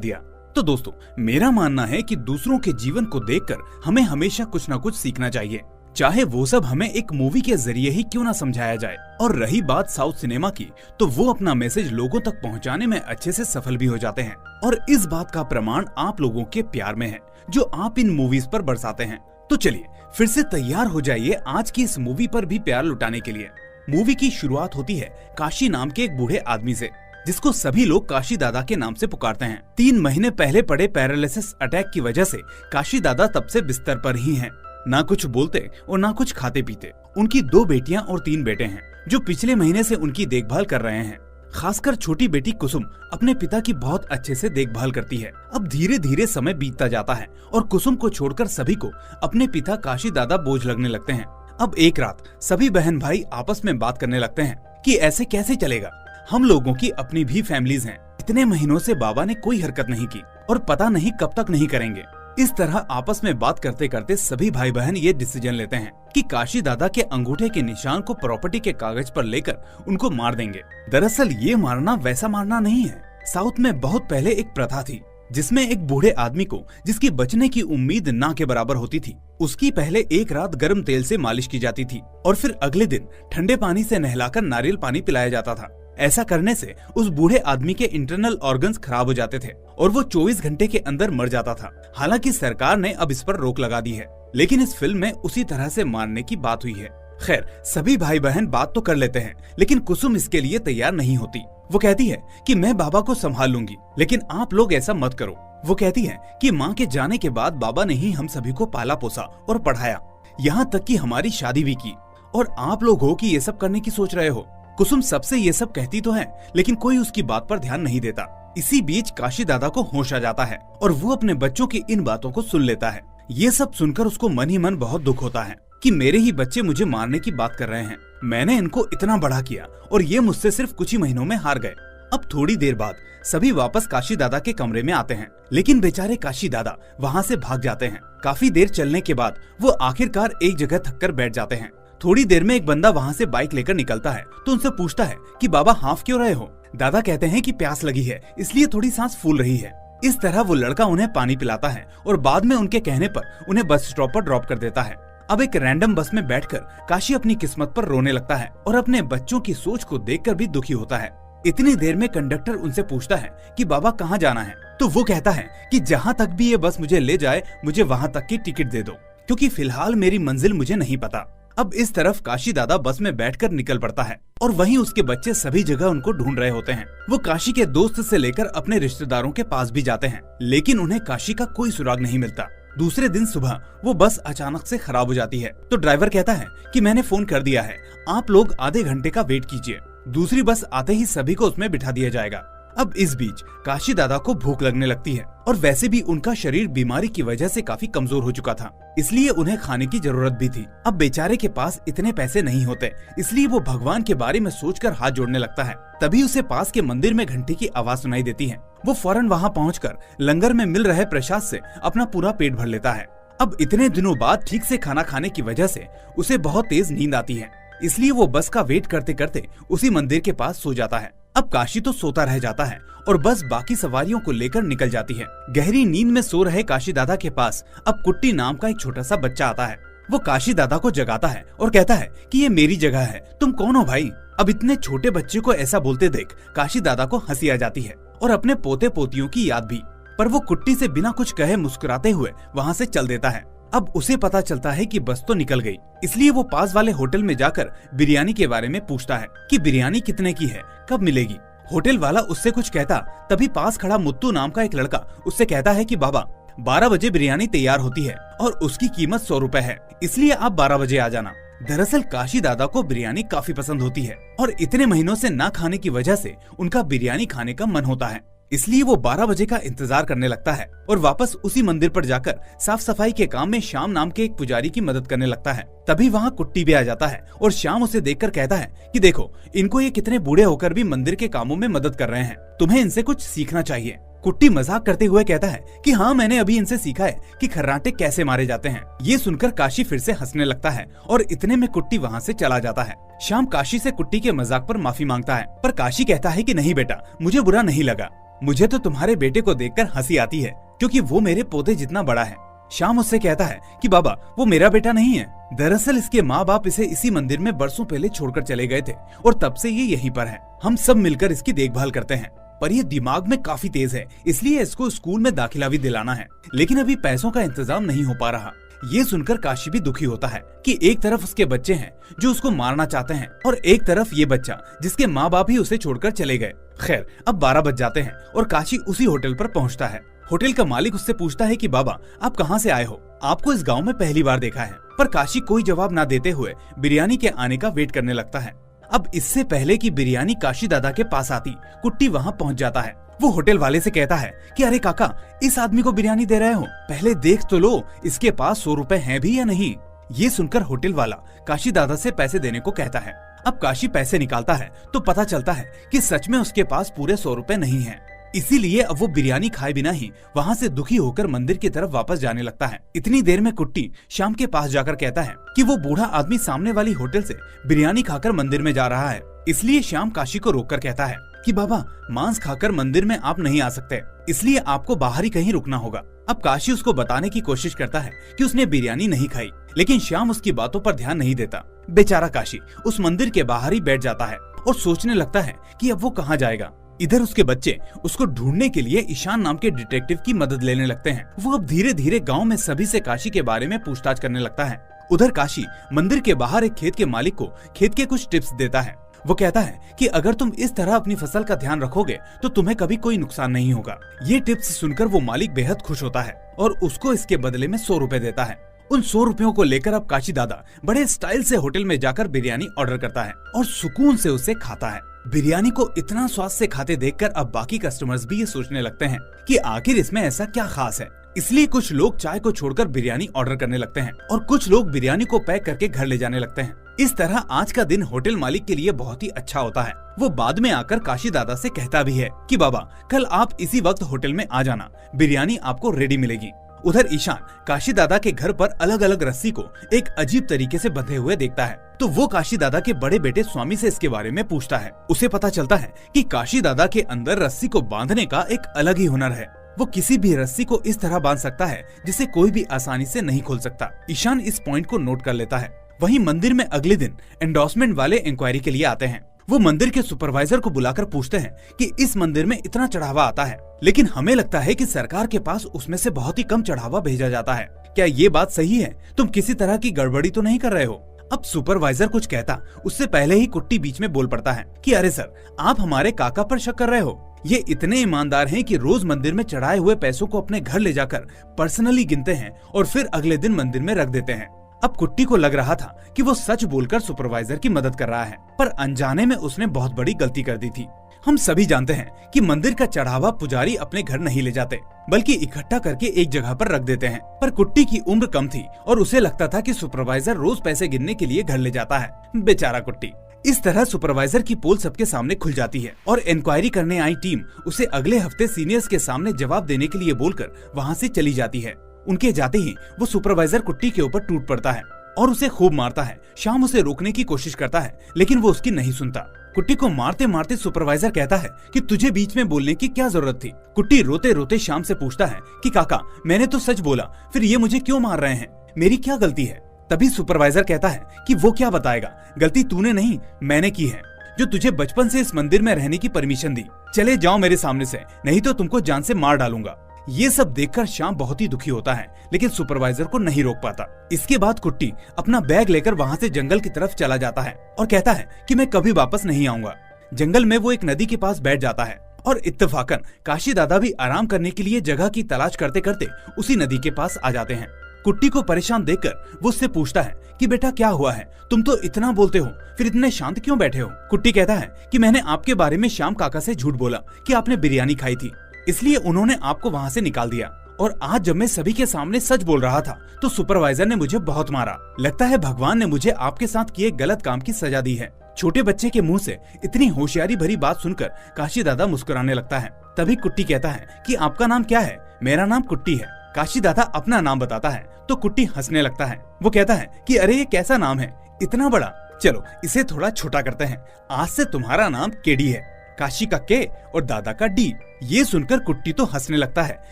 दिया। तो दोस्तों, मेरा मानना है कि दूसरों के जीवन को देखकर हमें हमेशा कुछ न कुछ सीखना चाहिए, चाहे वो सब हमें एक मूवी के जरिए ही क्यों ना समझाया जाए। और रही बात साउथ सिनेमा की, तो वो अपना मैसेज लोगों तक पहुंचाने में अच्छे से सफल भी हो जाते हैं। और इस बात का प्रमाण आप लोगों के प्यार में है जो आप इन मूवीज पर बरसाते हैं। तो चलिए फिर से तैयार हो जाइए आज की इस मूवी पर भी प्यार लुटाने के लिए। मूवी की शुरुआत होती है काशी नाम के एक बूढ़े आदमी से, जिसको सभी लोग काशी दादा के नाम से पुकारते हैं। 3 महीने पहले पड़े पैरालिसिस अटैक की वजह से काशी दादा तब से बिस्तर पर ही हैं। ना कुछ बोलते और ना कुछ खाते पीते। उनकी 2 बेटियां और 3 बेटे हैं जो पिछले महीने से उनकी देखभाल कर रहे हैं। खासकर छोटी बेटी कुसुम अपने पिता की बहुत अच्छे से देखभाल करती है। अब धीरे धीरे समय बीतता जाता है और कुसुम को छोड़कर सभी को अपने पिता काशी दादा बोझ लगने लगते हैं। अब एक रात सभी बहन भाई आपस में बात करने लगते हैं कि ऐसे कैसे चलेगा, हम लोगों की अपनी भी फैमिलीज हैं। इतने महीनों से बाबा ने कोई हरकत नहीं की और पता नहीं कब तक नहीं करेंगे। इस तरह आपस में बात करते करते सभी भाई बहन ये डिसीजन लेते हैं कि काशी दादा के अंगूठे के निशान को प्रॉपर्टी के कागज पर लेकर उनको मार देंगे। दरअसल ये मारना वैसा मारना नहीं है। साउथ में बहुत पहले एक प्रथा थी जिसमें एक बूढ़े आदमी को जिसकी बचने की उम्मीद ना के बराबर होती थी, उसकी पहले एक रात गर्म तेल से मालिश की जाती थी और फिर अगले दिन ठंडे पानी से नहलाकर नारियल पानी पिलाया जाता था। ऐसा करने से उस बूढ़े आदमी के इंटरनल ऑर्गन्स खराब हो जाते थे और वो 24 घंटे के अंदर मर जाता था। हालांकि सरकार ने अब इस पर रोक लगा दी है, लेकिन इस फिल्म में उसी तरह से मारने की बात हुई है। खैर, सभी भाई बहन बात तो कर लेते हैं, लेकिन कुसुम इसके लिए तैयार नहीं होती। वो कहती है कि मैं बाबा को संभाल लूंगी, लेकिन आप लोग ऐसा मत करो। वो कहती है कि माँ के जाने के बाद बाबा ने ही हम सभी को पाला पोसा और पढ़ाया, यहाँ तक कि हमारी शादी भी की, और आप लोग हो कि ये सब करने की सोच रहे हो। कुसुम सबसे ये सब कहती तो है, लेकिन कोई उसकी बात पर ध्यान नहीं देता। इसी बीच काशी दादा को होश आ जाता है और वो अपने बच्चों की इन बातों को सुन लेता है। ये सब सुनकर उसको मन ही मन बहुत दुख होता है कि मेरे ही बच्चे मुझे मारने की बात कर रहे हैं। मैंने इनको इतना बड़ा किया और ये मुझसे सिर्फ कुछ ही महीनों में हार गए। अब थोड़ी देर बाद सभी वापस काशी दादा के कमरे में आते हैं, लेकिन बेचारे काशी दादा वहाँ से भाग जाते हैं। काफी देर चलने के बाद वो आखिरकार एक जगह थककर बैठ जाते हैं। थोड़ी देर में एक बंदा वहाँ से बाइक लेकर निकलता है तो उनसे पूछता है कि बाबा हाफ क्यों रहे हो। दादा कहते हैं कि प्यास लगी है, इसलिए थोड़ी सांस फूल रही है। इस तरह वो लड़का उन्हें पानी पिलाता है और बाद में उनके कहने पर उन्हें बस स्टॉप पर ड्रॉप कर देता है। अब एक रैंडम बस में बैठकर काशी अपनी किस्मत पर रोने लगता है और अपने बच्चों की सोच को देखकर भी दुखी होता है। इतनी देर में कंडक्टर उनसे पूछता है कि बाबा कहाँ जाना है, तो वो कहता है कि जहाँ तक भी ये बस मुझे ले जाए, मुझे वहाँ तक की टिकट दे दो, क्योंकि फिलहाल मेरी मंजिल मुझे नहीं पता। अब इस तरफ काशी दादा बस में बैठकर निकल पड़ता है और वहीं उसके बच्चे सभी जगह उनको ढूंढ रहे होते हैं। वो काशी के दोस्त से लेकर अपने रिश्तेदारों के पास भी जाते हैं, लेकिन उन्हें काशी का कोई सुराग नहीं मिलता। दूसरे दिन सुबह वो बस अचानक से खराब हो जाती है, तो ड्राइवर कहता है कि मैंने फोन कर दिया है, आप लोग आधे घंटे का वेट कीजिए, दूसरी बस आते ही सभी को उसमें बिठा दिया जाएगा। अब इस बीच काशी दादा को भूख लगने लगती है और वैसे भी उनका शरीर बीमारी की वजह से काफी कमजोर हो चुका था, इसलिए उन्हें खाने की जरूरत भी थी। अब बेचारे के पास इतने पैसे नहीं होते, इसलिए वो भगवान के बारे में सोचकर हाथ जोड़ने लगता है। तभी उसे पास के मंदिर में घंटी की आवाज सुनाई देती है। वो फौरन वहाँ पहुँचकर लंगर में मिल रहे प्रसाद से अपना पूरा पेट भर लेता है। अब इतने दिनों बाद ठीक से खाना खाने की वजह से उसे बहुत तेज नींद आती है, इसलिए वो बस का वेट करते करते उसी मंदिर के पास सो जाता है। अब काशी तो सोता रह जाता है और बस बाकी सवारियों को लेकर निकल जाती है। गहरी नींद में सो रहे काशी दादा के पास अब कुट्टी नाम का एक छोटा सा बच्चा आता है। वो काशी दादा को जगाता है और कहता है कि ये मेरी जगह है, तुम कौन हो भाई। अब इतने छोटे बच्चे को ऐसा बोलते देख काशी दादा को हंसी आ जाती है और अपने पोते पोतियों की याद भी, पर वो कुट्टी से बिना कुछ कहे मुस्कुराते हुए वहाँ से चल देता है। अब उसे पता चलता है कि बस तो निकल गई, इसलिए वो पास वाले होटल में जाकर बिरयानी के बारे में पूछता है कि बिरयानी कितने की है, कब मिलेगी। होटल वाला उससे कुछ कहता, तभी पास खड़ा मुत्तू नाम का एक लड़का उससे कहता है कि बाबा 12 बजे बिरयानी तैयार होती है और उसकी कीमत 100 रुपए है, इसलिए आप 12 बजे आ जाना। दरअसल काशी दादा को बिरयानी काफी पसंद होती है और इतने महीनों से ना खाने की वजह से उनका बिरयानी खाने का मन होता है, इसलिए वो 12 बजे का इंतजार करने लगता है और वापस उसी मंदिर पर जाकर साफ सफाई के काम में श्याम नाम के एक पुजारी की मदद करने लगता है। तभी वहाँ कुट्टी भी आ जाता है और श्याम उसे देखकर कहता है कि देखो, इनको ये कितने बूढ़े होकर भी मंदिर के कामों में मदद कर रहे हैं, तुम्हें इनसे कुछ सीखना चाहिए। कुट्टी मजाक करते हुए कहता है कि हाँ, मैंने अभी इनसे सीखा है कि खर्राटे कैसे मारे जाते हैं। ये सुनकर काशी फिर से हंसने लगता है और इतने में कुट्टी वहाँ से चला जाता है। श्याम काशी से कुट्टी के मजाक पर माफी मांगता है, पर काशी कहता है कि नहीं बेटा, मुझे बुरा नहीं लगा। मुझे तो तुम्हारे बेटे को देखकर हंसी आती है, क्योंकि वो मेरे पोते जितना बड़ा है। श्याम उससे कहता है कि बाबा वो मेरा बेटा नहीं है। दरअसल इसके माँ बाप इसे इसी मंदिर में बरसों पहले छोड़कर चले गए थे और तब से ये यहीं पर है। हम सब मिलकर इसकी देखभाल करते हैं, पर ये दिमाग में काफी तेज है, इसलिए इसको स्कूल में दाखिला भी दिलाना है, लेकिन अभी पैसों का इंतजाम नहीं हो पा रहा। ये सुनकर काशी भी दुखी होता है कि एक तरफ उसके बच्चे हैं जो उसको मारना चाहते हैं और एक तरफ ये बच्चा जिसके माँ बाप ही उसे छोड़कर चले गए। खैर, अब 12 बज जाते हैं और काशी उसी होटल पर पहुंचता है। होटल का मालिक उससे पूछता है कि बाबा आप कहाँ से आए हो, आपको इस गांव में पहली बार देखा है। पर काशी कोई जवाब ना देते हुए बिरयानी के आने का वेट करने लगता है। अब इससे पहले कि बिरयानी काशी दादा के पास आती, कुट्टी वहाँ पहुँच जाता है। वो होटल वाले से कहता है कि अरे काका, इस आदमी को बिरयानी दे रहे हो, पहले देख तो लो इसके पास 100 रुपए हैं भी या नहीं। ये सुनकर होटल वाला काशी दादा से पैसे देने को कहता है। अब काशी पैसे निकालता है तो पता चलता है कि सच में उसके पास पूरे 100 रुपए नहीं हैं। इसीलिए अब वो बिरयानी खाए बिना ही वहाँ से दुखी होकर मंदिर की तरफ वापस जाने लगता है। इतनी देर में कुट्टी श्याम के पास जाकर कहता है कि वो बूढ़ा आदमी सामने वाली होटल से बिरयानी खाकर मंदिर में जा रहा है। इसलिए श्याम काशी को रोककर कहता है कि बाबा मांस खाकर मंदिर में आप नहीं आ सकते, इसलिए आपको बाहर ही कहीं रुकना होगा। अब काशी उसको बताने की कोशिश करता है कि उसने बिरयानी नहीं खाई, लेकिन श्याम उसकी बातों पर ध्यान नहीं देता। बेचारा काशी उस मंदिर के बाहर ही बैठ जाता है और सोचने लगता है कि अब वो कहाँ जाएगा। इधर उसके बच्चे उसको ढूंढने के लिए ईशान नाम के डिटेक्टिव की मदद लेने लगते हैं। वो अब धीरे धीरे गांव में सभी से काशी के बारे में पूछताछ करने लगता है। उधर काशी मंदिर के बाहर एक खेत के मालिक को खेत के कुछ टिप्स देता है। वो कहता है कि अगर तुम इस तरह अपनी फसल का ध्यान रखोगे तो तुम्हें कभी कोई नुकसान नहीं होगा। ये टिप्स सुनकर वो मालिक बेहद खुश होता है और उसको इसके बदले में 100 रुपए देता है। उन 100 रुपयों को लेकर अब काशी दादा बड़े स्टाइल से होटल में जाकर बिरयानी ऑर्डर करता है और सुकून से उसे खाता है। बिरयानी को इतना स्वाद से खाते देखकर अब बाकी कस्टमर्स भी ये सोचने लगते हैं कि आखिर इसमें ऐसा क्या खास है। इसलिए कुछ लोग चाय को छोड़कर बिरयानी ऑर्डर करने लगते हैं और कुछ लोग बिरयानी को पैक करके घर ले जाने लगते हैं। इस तरह आज का दिन होटल मालिक के लिए बहुत ही अच्छा होता है। वो बाद में आकर काशी दादा से कहता भी है कि बाबा कल आप इसी वक्त होटल में आ जाना, बिरयानी आपको रेडी मिलेगी। उधर ईशान काशी दादा के घर पर अलग अलग रस्सी को एक अजीब तरीके से बंधे हुए देखता है, तो वो काशी दादा के बड़े बेटे स्वामी से इसके बारे में पूछता है। उसे पता चलता है कि काशी दादा के अंदर रस्सी को बांधने का एक अलग ही हुनर है। वो किसी भी रस्सी को इस तरह बांध सकता है जिसे कोई भी आसानी से नहीं खोल सकता। ईशान इस पॉइंट को नोट कर लेता है। वहीं मंदिर में अगले दिन एंडोर्समेंट वाले इंक्वायरी के लिए आते हैं। वो मंदिर के सुपरवाइजर को बुलाकर पूछते हैं कि इस मंदिर में इतना चढ़ावा आता है, लेकिन हमें लगता है कि सरकार के पास उसमें से बहुत ही कम चढ़ावा भेजा जाता है। क्या ये बात सही है? तुम किसी तरह की गड़बड़ी तो नहीं कर रहे हो? अब सुपरवाइजर कुछ कहता उससे पहले ही कुट्टी बीच में बोल पड़ता है कि अरे सर, आप हमारे काका पर शक कर रहे हो। ये इतने ईमानदार हैं कि रोज मंदिर में चढ़ाए हुए पैसों को अपने घर ले जाकर पर्सनली गिनते हैं और फिर अगले दिन मंदिर में रख देते हैं। अब कुट्टी को लग रहा था कि वो सच बोलकर सुपरवाइजर की मदद कर रहा है, पर अनजाने में उसने बहुत बड़ी गलती कर दी थी। हम सभी जानते हैं कि मंदिर का चढ़ावा पुजारी अपने घर नहीं ले जाते, बल्कि इकट्ठा करके एक जगह पर रख देते हैं। पर कुट्टी की उम्र कम थी और उसे लगता था कि सुपरवाइजर रोज पैसे गिनने के लिए घर ले जाता है। बेचारा कुट्टी। इस तरह सुपरवाइजर की पोल सबके सामने खुल जाती है और इंक्वायरी करने आई टीम उसे अगले हफ्ते सीनियर्स के सामने जवाब देने के लिए बोलकर वहाँ से चली जाती है। उनके जाते ही वो सुपरवाइजर कुट्टी के ऊपर टूट पड़ता है और उसे खूब मारता है। श्याम उसे रोकने की कोशिश करता है, लेकिन वो उसकी नहीं सुनता। कुट्टी को मारते मारते सुपरवाइजर कहता है कि तुझे बीच में बोलने की क्या जरूरत थी। कुट्टी रोते रोते श्याम से पूछता है कि काका, मैंने तो सच बोला, फिर ये मुझे क्यों मार रहे हैं? मेरी क्या गलती है? तभी सुपरवाइजर कहता है कि वो क्या बताएगा, गलती तूने नहीं मैंने की है, जो तुझे बचपन से इस मंदिर में रहने की परमिशन दी। चले जाओ मेरे सामने से, नहीं तो तुमको जान से मार डालूंगा। ये सब देखकर श्याम बहुत ही दुखी होता है, लेकिन सुपरवाइजर को नहीं रोक पाता। इसके बाद कुट्टी अपना बैग लेकर वहाँ से जंगल की तरफ चला जाता है और कहता है कि मैं कभी वापस नहीं आऊंगा। जंगल में वो एक नदी के पास बैठ जाता है और इत्तेफाकन काशी दादा भी आराम करने के लिए जगह की तलाश करते करते उसी नदी के पास आ जाते हैं। कुट्टी को परेशान देखकर वो उससे पूछता है कि बेटा क्या हुआ है, तुम तो इतना बोलते हो, फिर इतने शांत क्यों बैठे हो? कुट्टी कहता है कि मैंने आपके बारे में श्याम काका से झूठ बोला कि आपने बिरयानी खाई थी, इसलिए उन्होंने आपको वहाँ से निकाल दिया। और आज जब मैं सभी के सामने सच बोल रहा था तो सुपरवाइजर ने मुझे बहुत मारा। लगता है भगवान ने मुझे आपके साथ किए गलत काम की सजा दी है। छोटे बच्चे के मुंह से इतनी होशियारी भरी बात सुनकर काशी दादा मुस्कुराने लगता है। तभी कुट्टी कहता है कि आपका नाम क्या है? मेरा नाम कुट्टी है। काशी दादा अपना नाम बताता है तो कुट्टी हंसने लगता है। वो कहता है कि अरे ये कैसा नाम है, इतना बड़ा, चलो इसे थोड़ा छोटा करते हैं, आज से तुम्हारा नाम केडी है। काशी का के और दादा का डी। ये सुनकर कुट्टी तो हंसने लगता है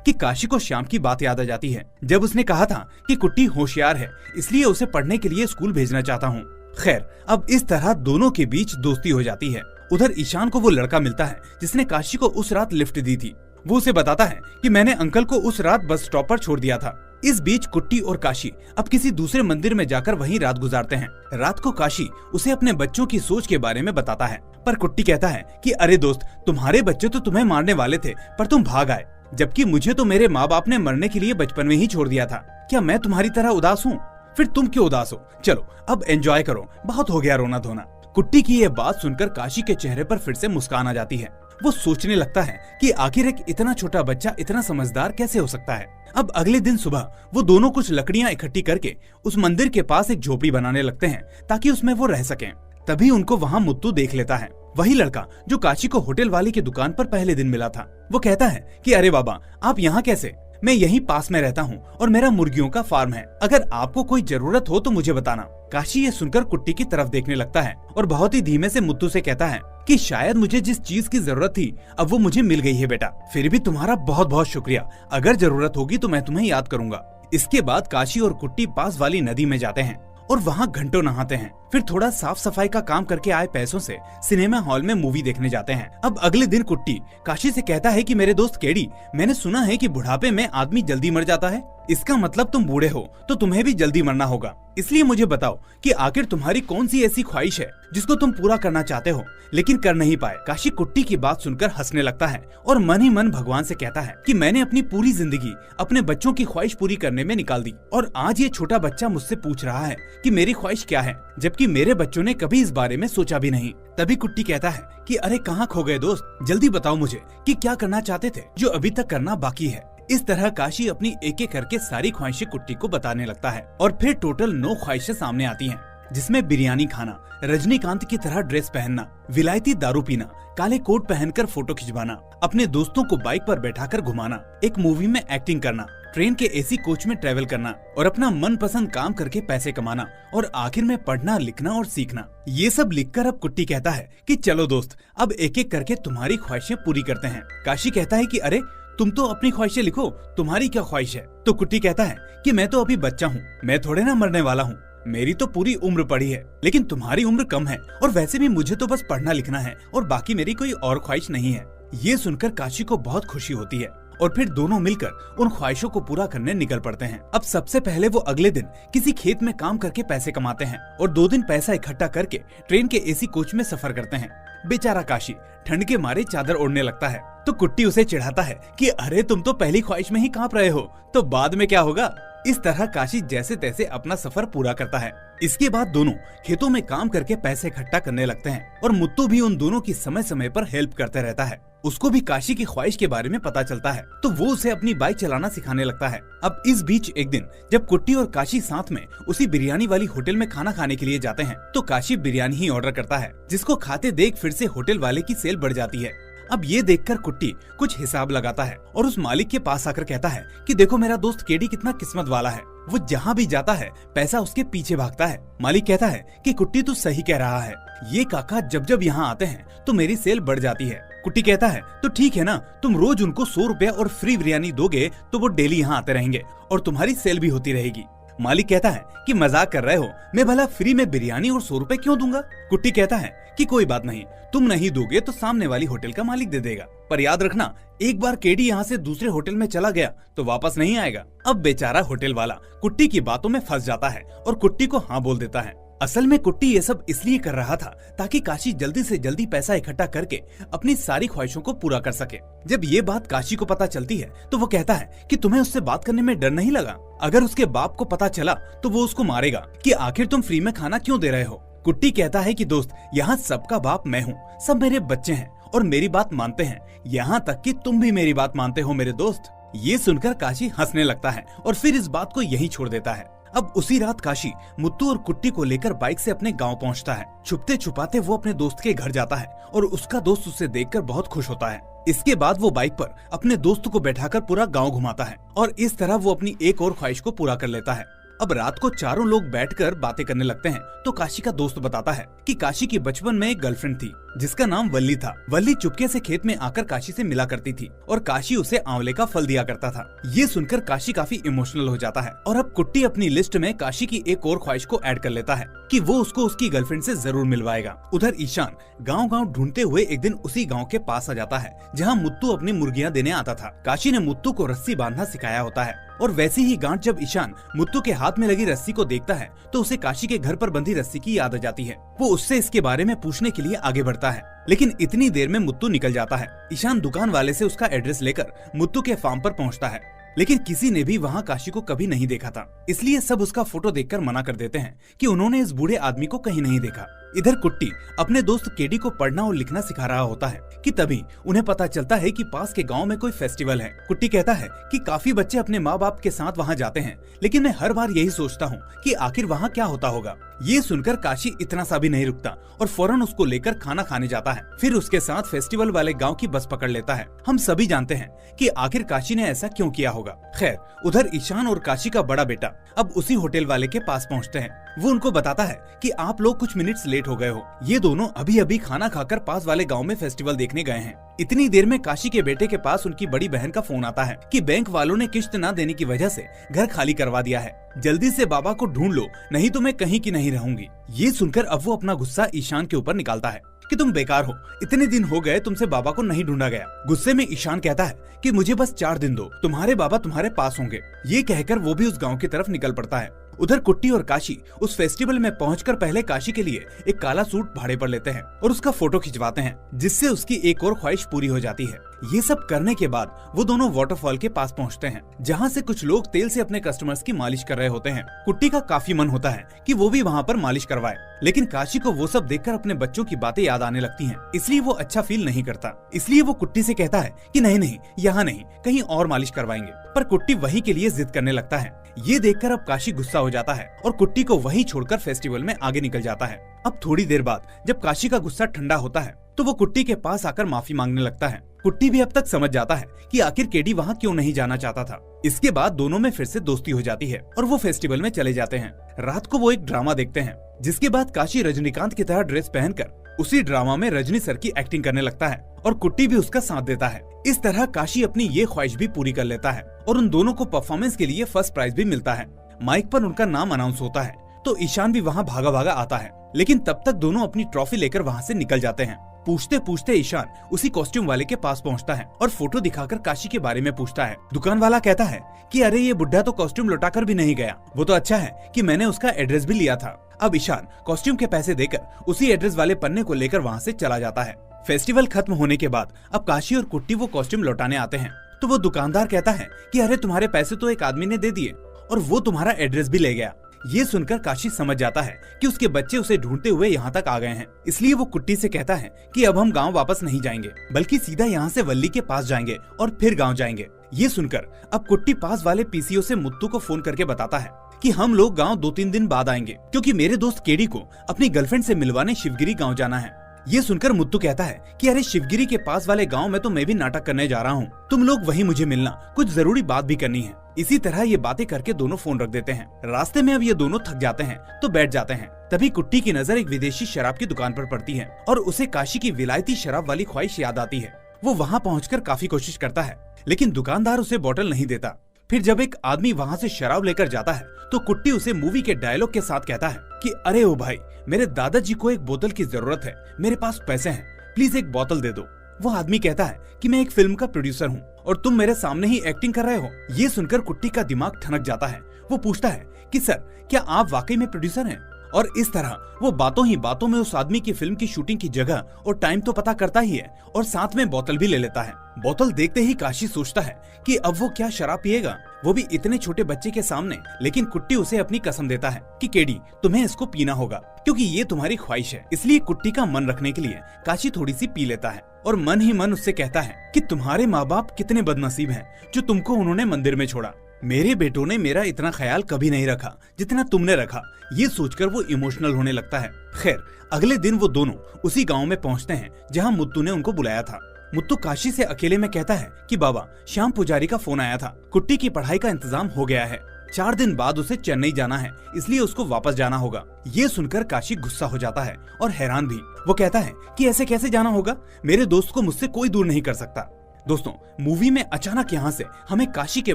कि काशी को श्याम की बात याद आ जाती है, जब उसने कहा था कि कुट्टी होशियार है, इसलिए उसे पढ़ने के लिए स्कूल भेजना चाहता हूँ। खैर, अब इस तरह दोनों के बीच दोस्ती हो जाती है। उधर ईशान को वो लड़का मिलता है जिसने काशी को उस रात लिफ्ट दी थी। वो उसे बताता है कि मैंने अंकल को उस रात बस स्टॉप पर छोड़ दिया था। इस बीच कुट्टी और काशी अब किसी दूसरे मंदिर में जाकर वहीं रात गुजारते हैं। रात को काशी उसे अपने बच्चों की सोच के बारे में बताता है, पर कुट्टी कहता है कि अरे दोस्त, तुम्हारे बच्चे तो तुम्हें मारने वाले थे पर तुम भाग आए, जबकि मुझे तो मेरे माँ बाप ने मरने के लिए बचपन में ही छोड़ दिया था। क्या मैं तुम्हारी तरह उदास हूँ? फिर तुम क्यों उदास हो? चलो अब एंजॉय करो, बहुत हो गया रोना धोना। कुट्टी की ये बात सुनकर काशी के चेहरे पर फिर से मुस्कान आ जाती है। वो सोचने लगता है कि आखिर एक इतना छोटा बच्चा इतना समझदार कैसे हो सकता है। अब अगले दिन सुबह वो दोनों कुछ लकड़ियां इकट्ठी करके उस मंदिर के पास एक झोपड़ी बनाने लगते हैं ताकि उसमें वो रह सकें। तभी उनको वहाँ मुत्तू देख लेता है, वही लड़का जो काशी को होटल वाले की दुकान पर पहले दिन मिला था। वो कहता है कि अरे बाबा, आप यहाँ कैसे? मैं यहीं पास में रहता हूँ और मेरा मुर्गियों का फार्म है, अगर आपको कोई जरूरत हो तो मुझे बताना। काशी ये सुनकर कुट्टी की तरफ देखने लगता है और बहुत ही धीमे से मुत्तू से कहता है कि शायद मुझे जिस चीज की जरूरत थी अब वो मुझे मिल गई है बेटा, फिर भी तुम्हारा बहुत बहुत शुक्रिया। अगर जरूरत होगी तो मैं तुम्हें याद करूंगा। इसके बाद काशी और कुट्टी पास वाली नदी में जाते हैं और वहाँ घंटों नहाते हैं। फिर थोड़ा साफ सफाई का काम करके आए पैसों से सिनेमा हॉल में मूवी देखने जाते हैं। अब अगले दिन कुट्टी काशी से कहता है कि मेरे दोस्त केडी, मैंने सुना है कि बुढ़ापे में आदमी जल्दी मर जाता है। इसका मतलब तुम बूढ़े हो तो तुम्हें भी जल्दी मरना होगा, इसलिए मुझे बताओ कि आखिर तुम्हारी कौन सी ऐसी ख्वाहिश है जिसको तुम पूरा करना चाहते हो लेकिन कर नहीं पाए। काशी कुट्टी की बात सुनकर हंसने लगता है और मन ही मन भगवान से कहता है कि मैंने अपनी पूरी जिंदगी अपने बच्चों की ख्वाहिश पूरी करने में निकाल दी और आज ये छोटा बच्चा मुझसे पूछ रहा है कि मेरी ख्वाहिश क्या है, जबकि मेरे बच्चों ने कभी इस बारे में सोचा भी नहीं। तभी कुट्टी कहता है कि अरे कहाँ खो गए दोस्त, जल्दी बताओ मुझे कि क्या करना चाहते थे जो अभी तक करना बाकी है। इस तरह काशी अपनी एक एक करके सारी ख्वाहिशें कुट्टी को बताने लगता है और फिर टोटल 9 ख्वाहिशें सामने आती हैं, जिसमें बिरयानी खाना, रजनीकांत की तरह ड्रेस पहनना, विलायती दारू पीना, काले कोट पहनकर फोटो खिंचवाना, अपने दोस्तों को बाइक पर बैठाकर घुमाना, एक मूवी में एक्टिंग करना, ट्रेन के एसी कोच में ट्रेवल करना और अपना मनपसंद काम करके पैसे कमाना और आखिर में पढ़ना, लिखना और सीखना। ये सब लिखकर अब कुट्टी कहता है कि चलो दोस्त, अब एक एक करके तुम्हारी ख्वाहिशें पूरी करते हैं। काशी कहता है कि अरे तुम तो अपनी ख्वाहिशें लिखो, तुम्हारी क्या ख्वाहिश है? तो कुट्टी कहता है कि मैं तो अभी बच्चा हूँ, मैं थोड़े ना मरने वाला हूँ, मेरी तो पूरी उम्र पड़ी है, लेकिन तुम्हारी उम्र कम है और वैसे भी मुझे तो बस पढ़ना लिखना है और बाकी मेरी कोई और ख्वाहिश नहीं है। ये सुनकर काशी को बहुत खुशी होती है और फिर दोनों मिलकर उन ख्वाहिशों को पूरा करने निकल पड़ते हैं। अब सबसे पहले वो अगले दिन किसी खेत में काम करके पैसे कमाते हैं और 2 दिन पैसा इकट्ठा करके ट्रेन के एसी कोच में सफर करते हैं। बेचारा काशी ठंड के मारे चादर ओढ़ने लगता है तो कुट्टी उसे चिढ़ाता है कि अरे तुम तो पहली ख्वाहिश में ही कांप रहे हो, तो बाद में क्या होगा। इस तरह काशी जैसे तैसे अपना सफर पूरा करता है। इसके बाद दोनों खेतों में काम करके पैसे इकट्ठा करने लगते हैं और मुत्तू भी उन दोनों की समय समय पर हेल्प करते रहता है। उसको भी काशी की ख्वाहिश के बारे में पता चलता है तो वो उसे अपनी बाइक चलाना सिखाने लगता है। अब इस बीच एक दिन जब कुट्टी और काशी साथ में उसी बिरयानी वाली होटल में खाना खाने के लिए जाते हैं तो काशी बिरयानी ही ऑर्डर करता है, जिसको खाते देख फिर से होटल वाले की सेल बढ़ जाती है। अब ये देखकर कुट्टी कुछ हिसाब लगाता है और उस मालिक के पास आकर कहता है कि देखो मेरा दोस्त केडी कितना किस्मत वाला है, वो जहाँ भी जाता है पैसा उसके पीछे भागता है। मालिक कहता है कि कुट्टी तू सही कह रहा है, ये काका जब जब यहाँ आते हैं तो मेरी सेल बढ़ जाती है। कुट्टी कहता है तो ठीक है ना, तुम रोज उनको 100 रुपया और फ्री बिरयानी दोगे तो वो डेली यहाँ आते रहेंगे और तुम्हारी सेल भी होती रहेगी। मालिक कहता है कि मजाक कर रहे हो, मैं भला फ्री में बिरयानी और 100 रुपए क्यों दूंगा। कुट्टी कहता है कि कोई बात नहीं, तुम नहीं दोगे तो सामने वाली होटल का मालिक दे देगा, पर याद रखना एक बार केडी यहाँ से दूसरे होटल में चला गया तो वापस नहीं आएगा। अब बेचारा होटल वाला कुट्टी की बातों में फंस जाता है और कुट्टी को हाँ बोल देता है। असल में कुट्टी ये सब इसलिए कर रहा था ताकि काशी जल्दी से जल्दी पैसा इकट्ठा करके अपनी सारी ख्वाहिशों को पूरा कर सके। जब ये बात काशी को पता चलती है तो वो कहता है कि तुम्हें उससे बात करने में डर नहीं लगा? अगर उसके बाप को पता चला तो वो उसको मारेगा कि आखिर तुम फ्री में खाना क्यों दे रहे हो। कुट्टी कहता है कि दोस्त, यहाँ सबका बाप मैं हूँ, सब मेरे बच्चे हैं और मेरी बात मानते हैं, यहाँ तक कि तुम भी मेरी बात मानते हो मेरे दोस्त। ये सुनकर काशी हंसने लगता है और फिर इस बात को यहीं छोड़ देता है। अब उसी रात काशी मुत्तू और कुट्टी को लेकर बाइक से अपने गांव पहुंचता है। छुपते छुपाते वो अपने दोस्त के घर जाता है और उसका दोस्त उसे देखकर बहुत खुश होता है। इसके बाद वो बाइक पर अपने दोस्त को बैठाकर पूरा गांव घुमाता है और इस तरह वो अपनी एक और ख्वाहिश को पूरा कर लेता है। अब रात को चारों लोग बैठकर बातें करने लगते हैं तो काशी का दोस्त बताता है कि काशी की बचपन में एक गर्लफ्रेंड थी जिसका नाम वल्ली था। वल्ली चुपके से खेत में आकर काशी से मिला करती थी और काशी उसे आंवले का फल दिया करता था। ये सुनकर काशी काफी इमोशनल हो जाता है और अब कुट्टी अपनी लिस्ट में काशी की एक और ख्वाहिश को ऐड कर लेता है कि वो उसको उसकी गर्लफ्रेंड से जरूर मिलवाएगा। उधर ईशान गांव-गांव ढूंढते हुए एक दिन उसी गांव के पास आ जाता है जहां मुत्तू अपनी मुर्गियां देने आता था। काशी ने मुत्तू को रस्सी बांधना सिखाया होता है और वैसी ही गांठ जब ईशान मुत्तू के हाथ में लगी रस्सी को देखता है तो उसे काशी के घर पर बंधी रस्सी की याद आ जाती है। वो उससे इसके बारे में पूछने के लिए आगे बढ़ता है, लेकिन इतनी देर में मुत्तू निकल जाता है। ईशान दुकान वाले से उसका एड्रेस लेकर मुत्तू के फार्म पर पहुंचता है, लेकिन किसी ने भी वहाँ काशी को कभी नहीं देखा था, इसलिए सब उसका फोटो देखकर मना कर देते हैं कि उन्होंने इस बूढ़े आदमी को कहीं नहीं देखा। इधर कुट्टी अपने दोस्त केडी को पढ़ना और लिखना सिखा रहा होता है कि तभी उन्हें पता चलता है कि पास के गांव में कोई फेस्टिवल है। कुट्टी कहता है कि काफी बच्चे अपने माँ बाप के साथ वहाँ जाते हैं, लेकिन मैं हर बार यही सोचता हूँ कि आखिर वहाँ क्या होता होगा। ये सुनकर काशी इतना सा भी नहीं रुकता और फौरन उसको लेकर खाना खाने जाता है। फिर उसके साथ फेस्टिवल वाले गाँव की बस पकड़ लेता है। हम सभी जानते हैं कि आखिर काशी ने ऐसा क्यों किया होगा। खैर, उधर ईशान और काशी का बड़ा बेटा अब उसी होटल वाले के पास पहुँचते हैं। वो उनको बताता है कि आप लोग कुछ मिनट्स लेट हो गए हो। ये दोनों अभी अभी खाना खाकर पास वाले गांव में फेस्टिवल देखने गए हैं। इतनी देर में काशी के बेटे के पास उनकी बड़ी बहन का फोन आता है कि बैंक वालों ने किश्त न देने की वजह से घर खाली करवा दिया है। जल्दी से बाबा को ढूंढ लो, नहीं तो मैं कहीं की नहीं रहूंगी। ये सुनकर अब वो अपना गुस्सा ईशान के ऊपर निकालता है कि तुम बेकार हो, इतने दिन हो गए तुमसे बाबा को नहीं ढूंढा गया। गुस्से में ईशान कहता है कि मुझे बस 4 दिन दो, तुम्हारे बाबा तुम्हारे पास होंगे। ये कहकर वो भी उस गांव की तरफ निकल पड़ता है। उधर कुट्टी और काशी उस फेस्टिवल में पहुंचकर पहले काशी के लिए एक काला सूट भाड़े पर लेते हैं और उसका फोटो खिंचवाते हैं, जिससे उसकी एक और ख्वाहिश पूरी हो जाती है। ये सब करने के बाद वो दोनों वाटरफॉल के पास पहुंचते हैं, जहां से कुछ लोग तेल से अपने कस्टमर्स की मालिश कर रहे होते हैं। कुट्टी का काफी मन होता है कि वो भी वहां पर मालिश करवाए, लेकिन काशी को वो सब देखकर अपने बच्चों की बातें याद आने लगती हैं, इसलिए वो अच्छा फील नहीं करता। इसलिए वो कुट्टी से कहता है कि नहीं नहीं, यहाँ नहीं, कहीं और मालिश करवाएंगे। पर कुट्टी वही के लिए जिद करने लगता है। ये देखकर अब काशी गुस्सा हो जाता है और कुट्टी को वहीं छोड़कर फेस्टिवल में आगे निकल जाता है। अब थोड़ी देर बाद जब काशी का गुस्सा ठंडा होता है तो वो कुट्टी के पास आकर माफी मांगने लगता है। कुट्टी भी अब तक समझ जाता है कि आखिर केडी वहाँ क्यों नहीं जाना चाहता था। इसके बाद दोनों में फिर से दोस्ती हो जाती है और वो फेस्टिवल में चले जाते हैं। रात को वो एक ड्रामा देखते हैं, जिसके बाद काशी रजनीकांत की तरह ड्रेस पहनकर उसी ड्रामा में रजनी सर की एक्टिंग करने लगता है और कुट्टी भी उसका साथ देता है। इस तरह काशी अपनी ये ख्वाहिश भी पूरी कर लेता है और उन दोनों को परफॉर्मेंस के लिए फर्स्ट प्राइज भी मिलता है। माइक पर उनका नाम अनाउंस होता है तो ईशान भी वहाँ भागा भागा आता है, लेकिन तब तक दोनों अपनी ट्रॉफी लेकर वहाँ से निकल जाते हैं। पूछते पूछते ईशान उसी कॉस्ट्यूम वाले के पास पहुँचता है और फोटो दिखाकर काशी के बारे में पूछता है। दुकान वाला कहता है कि अरे ये बुढ़ा तो कॉस्ट्यूम लौटाकर भी नहीं गया, वो तो अच्छा है कि मैंने उसका एड्रेस भी लिया था। अब ईशान कॉस्ट्यूम के पैसे देकर उसी एड्रेस वाले पन्ने को लेकर वहाँ से चला जाता है। फेस्टिवल खत्म होने के बाद अब काशी और कुट्टी वो कॉस्ट्यूम लौटाने आते हैं तो वो दुकानदार कहता है कि अरे तुम्हारे पैसे तो एक आदमी ने दे दिए और वो तुम्हारा एड्रेस भी ले गया। ये सुनकर काशी समझ जाता है कि उसके बच्चे उसे ढूंढते हुए यहाँ तक आ गए हैं, इसलिए वो कुट्टी से कहता है कि अब हम गांव वापस नहीं जाएंगे, बल्कि सीधा यहाँ से वल्ली के पास जाएंगे और फिर गांव जाएंगे। ये सुनकर अब कुट्टी पास वाले पीसीओ से मुत्तू को फोन करके बताता है कि हम लोग गांव 2-3 दिन बाद आएंगे, क्योंकि मेरे दोस्त केडी को अपनी गर्लफ्रेंड से मिलवाने शिवगिरी गाँव जाना है। ये सुनकर मुत्तू कहता है कि अरे शिवगिरी के पास वाले गांव में तो मैं भी नाटक करने जा रहा हूँ, तुम लोग वहीं मुझे मिलना, कुछ जरूरी बात भी करनी है। इसी तरह ये बातें करके दोनों फोन रख देते हैं। रास्ते में अब ये दोनों थक जाते हैं तो बैठ जाते हैं। तभी कुट्टी की नजर एक विदेशी शराब की दुकान पर पड़ती है और उसे काशी की विलायती शराब वाली ख्वाहिश याद आती है। वो वहाँ पहुँचकर काफी कोशिश करता है, लेकिन दुकानदार उसे बोतल नहीं देता। फिर जब एक आदमी वहाँ से शराब लेकर जाता है तो कुट्टी उसे मूवी के डायलॉग के साथ कहता है कि अरे ओ भाई, मेरे दादाजी को एक बोतल की जरूरत है, मेरे पास पैसे हैं, प्लीज एक बोतल दे दो। वो आदमी कहता है कि मैं एक फिल्म का प्रोड्यूसर हूँ और तुम मेरे सामने ही एक्टिंग कर रहे हो। ये सुनकर कुट्टी का दिमाग ठनक जाता है। वो पूछता है कि सर, क्या आप वाकई में प्रोड्यूसर हैं? और इस तरह वो बातों ही बातों में उस आदमी की फिल्म की शूटिंग की जगह और टाइम तो पता करता ही है और साथ में बोतल भी ले लेता है। बोतल देखते ही काशी सोचता है कि अब वो क्या शराब पिएगा, वो भी इतने छोटे बच्चे के सामने। लेकिन कुट्टी उसे अपनी कसम देता है कि केडी, तुम्हें इसको पीना होगा, क्योंकि ये तुम्हारी ख्वाहिश है। इसलिए कुट्टी का मन रखने के लिए काशी थोड़ी सी पी लेता है और मन ही मन उससे कहता है कि तुम्हारे माँ बाप कितने बदनसीब हैं जो तुमको उन्होंने मंदिर में छोड़ा। मेरे बेटों ने मेरा इतना ख्याल कभी नहीं रखा जितना तुमने रखा। ये सोचकर वो इमोशनल होने लगता है। खैर, अगले दिन वो दोनों उसी गांव में पहुंचते हैं जहां मुत्तू ने उनको बुलाया था। मुत्तू काशी से अकेले में कहता है कि बाबा, श्याम पुजारी का फोन आया था, कुट्टी की पढ़ाई का इंतजाम हो गया है। 4 दिन बाद उसे चेन्नई जाना है, इसलिए उसको वापस जाना होगा। ये सुनकर काशी गुस्सा हो जाता है और हैरान भी। वो कहता है कि ऐसे कैसे जाना होगा, मेरे दोस्त को मुझसे कोई दूर नहीं कर सकता। दोस्तों, मूवी में अचानक यहाँ से हमें काशी के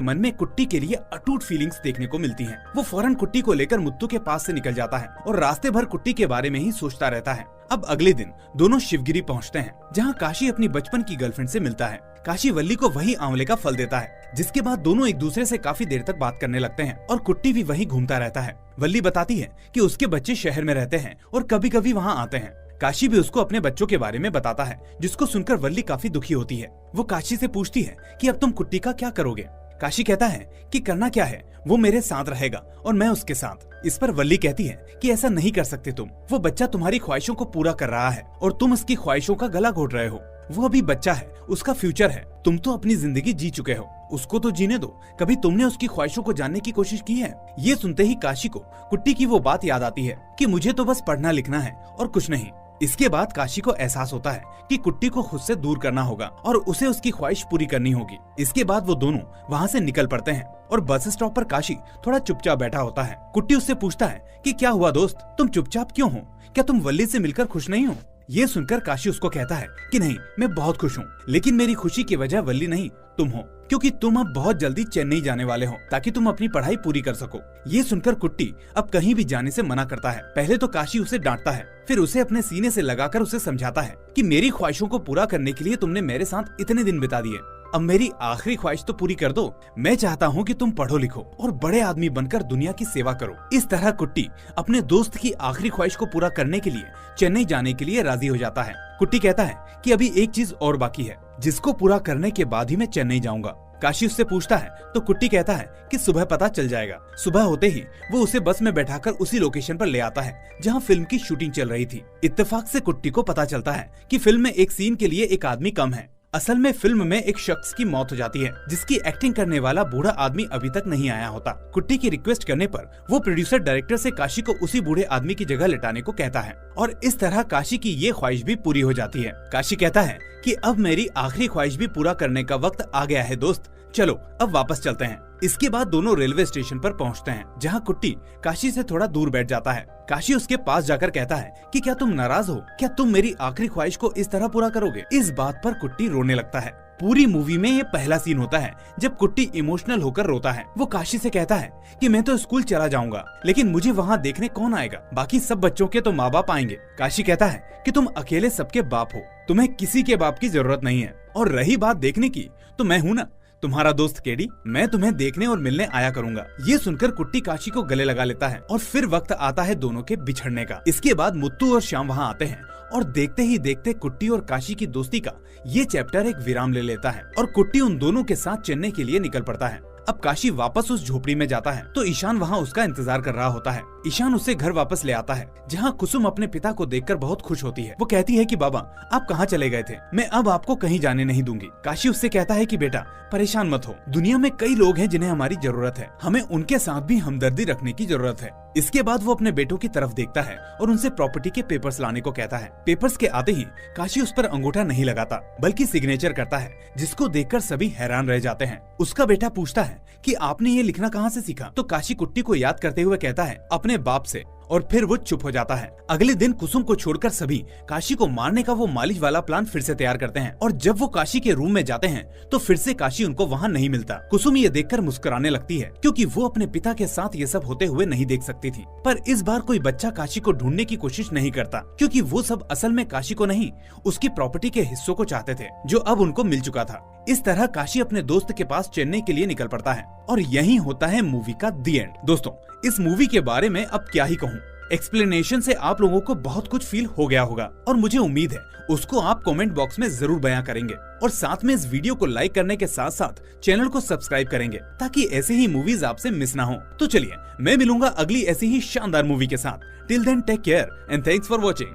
मन में कुट्टी के लिए अटूट फीलिंग्स देखने को मिलती हैं। वो फौरन कुट्टी को लेकर मुत्तू के पास से निकल जाता है और रास्ते भर कुट्टी के बारे में ही सोचता रहता है। अब अगले दिन दोनों शिवगिरी पहुँचते हैं, जहाँ काशी अपनी बचपन की गर्लफ्रेंड से मिलता है। काशी वल्ली को वही आंवले का फल देता है, जिसके बाद दोनों एक दूसरे से काफी देर तक बात करने लगते हैं और कुट्टी भी वहीं घूमता रहता है। वल्ली बताती है कि उसके बच्चे शहर में रहते हैं और कभी कभी वहाँ आते हैं। काशी भी उसको अपने बच्चों के बारे में बताता है, जिसको सुनकर वल्ली काफी दुखी होती है। वो काशी से पूछती है कि अब तुम कुट्टी का क्या करोगे। काशी कहता है कि करना क्या है, वो मेरे साथ रहेगा और मैं उसके साथ। इस पर वल्ली कहती है कि ऐसा नहीं कर सकते तुम, वो बच्चा तुम्हारी ख्वाहिशों को पूरा कर रहा है और तुम उसकी ख्वाहिशों का गला घोट रहे हो। वो अभी बच्चा है, उसका फ्यूचर है, तुम तो अपनी जिंदगी जी चुके हो, उसको तो जीने दो। कभी तुमने उसकी ख्वाहिशों को जानने की कोशिश की है? ये सुनते ही काशी को कुट्टी की वो बात याद आती है कि मुझे तो बस पढ़ना लिखना है और कुछ नहीं। इसके बाद काशी को एहसास होता है कि कुट्टी को खुद से दूर करना होगा और उसे उसकी ख्वाहिश पूरी करनी होगी। इसके बाद वो दोनों वहाँ से निकल पड़ते हैं और बस स्टॉप पर काशी थोड़ा चुपचाप बैठा होता है। कुट्टी उससे पूछता है कि क्या हुआ दोस्त, तुम चुपचाप क्यों हो? क्या तुम वल्ली से मिलकर खुश नहीं हो? ये सुनकर काशी उसको कहता है कि नहीं, मैं बहुत खुश हूँ, लेकिन मेरी खुशी की वजह वल्ली नहीं तुम हो, क्योंकि तुम अब बहुत जल्दी चेन्नई जाने वाले हो ताकि तुम अपनी पढ़ाई पूरी कर सको। ये सुनकर कुट्टी अब कहीं भी जाने से मना करता है। पहले तो काशी उसे डांटता है, फिर उसे अपने सीने से लगाकर उसे समझाता है कि मेरी ख्वाहिशों को पूरा करने के लिए तुमने मेरे साथ इतने दिन बिता दिए, अब मेरी आखिरी ख्वाहिश तो पूरी कर दो। मैं चाहता हूँ कि तुम पढ़ो लिखो और बड़े आदमी बनकर दुनिया की सेवा करो। इस तरह कुट्टी अपने दोस्त की आखिरी ख्वाहिश को पूरा करने के लिए चेन्नई जाने के लिए राजी हो जाता है। कुट्टी कहता है कि अभी एक चीज और बाकी है, जिसको पूरा करने के बाद ही मैं चेन्नई जाऊंगा। काशी उससे पूछता है तो कुट्टी कहता है कि सुबह पता चल जाएगा। सुबह होते ही वो उसे बस में बैठाकर उसी लोकेशन पर ले आता है जहाँ फिल्म की शूटिंग चल रही थी। इत्तेफाक से कुट्टी को पता चलता है कि फिल्म में एक सीन के लिए एक आदमी कम है। असल में फिल्म में एक शख्स की मौत हो जाती है, जिसकी एक्टिंग करने वाला बूढ़ा आदमी अभी तक नहीं आया होता। कुट्टी की रिक्वेस्ट करने पर वो प्रोड्यूसर डायरेक्टर से काशी को उसी बूढ़े आदमी की जगह लिटाने को कहता है और इस तरह काशी की ये ख्वाहिश भी पूरी हो जाती है। काशी कहता है कि अब मेरी आखिरी ख्वाहिश भी पूरा करने का वक्त आ गया है दोस्त, चलो अब वापस चलते हैं। इसके बाद दोनों रेलवे स्टेशन पर पहुंचते हैं, जहां कुट्टी काशी से थोड़ा दूर बैठ जाता है। काशी उसके पास जाकर कहता है कि क्या तुम नाराज हो? क्या तुम मेरी आखिरी ख्वाहिश को इस तरह पूरा करोगे? इस बात पर कुट्टी रोने लगता है। पूरी मूवी में ये पहला सीन होता है जब कुट्टी इमोशनल होकर रोता है। वो काशी से कहता है कि मैं तो स्कूल चला जाऊंगा, लेकिन मुझे वहाँ देखने कौन आएगा? बाकी सब बच्चों के तो माँ बाप आएंगे। काशी कहता है कि तुम अकेले सबके बाप हो, तुम्हें किसी के बाप की जरूरत नहीं है। और रही बात देखने की, तो मैं हूँ ना, तुम्हारा दोस्त केडी, मैं तुम्हें देखने और मिलने आया करूंगा। ये सुनकर कुट्टी काशी को गले लगा लेता है और फिर वक्त आता है दोनों के बिछड़ने का। इसके बाद मुत्तू और श्याम वहाँ आते हैं और देखते ही देखते कुट्टी और काशी की दोस्ती का ये चैप्टर एक विराम ले लेता है और कुट्टी उन दोनों के साथ चेन्नई के लिए निकल पड़ता है। अब काशी वापस उस झोपड़ी में जाता है तो ईशान वहाँ उसका इंतजार कर रहा होता है। ईशान उसे घर वापस ले आता है, जहाँ कुसुम अपने पिता को देखकर बहुत खुश होती है। वो कहती है कि बाबा आप कहाँ चले गए थे, मैं अब आपको कहीं जाने नहीं दूंगी। काशी उससे कहता है कि बेटा परेशान मत हो, दुनिया में कई लोग हैं जिन्हें हमारी जरूरत है, हमें उनके साथ भी हमदर्दी रखने की जरूरत है। इसके बाद वो अपने बेटों की तरफ देखता है और उनसे प्रॉपर्टी के पेपर्स लाने को कहता है। पेपर्स के आते ही काशी उस पर अंगूठा नहीं लगाता, बल्कि सिग्नेचर करता है, जिसको देखकर सभी हैरान रह जाते हैं। उसका बेटा पूछता है कि आपने ये लिखना कहाँ से सीखा? तो काशी कुट्टी को याद करते हुए कहता है अपने बाप से, और फिर वो चुप हो जाता है। अगले दिन कुसुम को छोड़कर सभी काशी को मारने का वो मालिश वाला प्लान फिर से तैयार करते हैं और जब वो काशी के रूम में जाते हैं तो फिर से काशी उनको वहाँ नहीं मिलता। कुसुम ये देखकर मुस्कुराने लगती है, क्योंकि वो अपने पिता के साथ ये सब होते हुए नहीं देख सकती थी। पर इस बार कोई बच्चा काशी को ढूंढने की कोशिश नहीं करता, क्योंकि वो सब असल में काशी को नहीं, उसकी प्रॉपर्टी के हिस्सों को चाहते थे, जो अब उनको मिल चुका था। इस तरह काशी अपने दोस्त के पास चेन्नई के लिए निकल पड़ता है और यही होता है मूवी का दी एंड। दोस्तों, इस मूवी के बारे में अब क्या ही कहूँ, एक्सप्लेनेशन से आप लोगों को बहुत कुछ फील हो गया होगा और मुझे उम्मीद है उसको आप कमेंट बॉक्स में जरूर बयां करेंगे और साथ में इस वीडियो को लाइक करने के साथ साथ चैनल को सब्सक्राइब करेंगे ताकि ऐसे ही मूवीज आपसे मिस ना हो। तो चलिए मैं मिलूंगा अगली ऐसी ही शानदार मूवी के साथ। Till then take care and thanks for watching.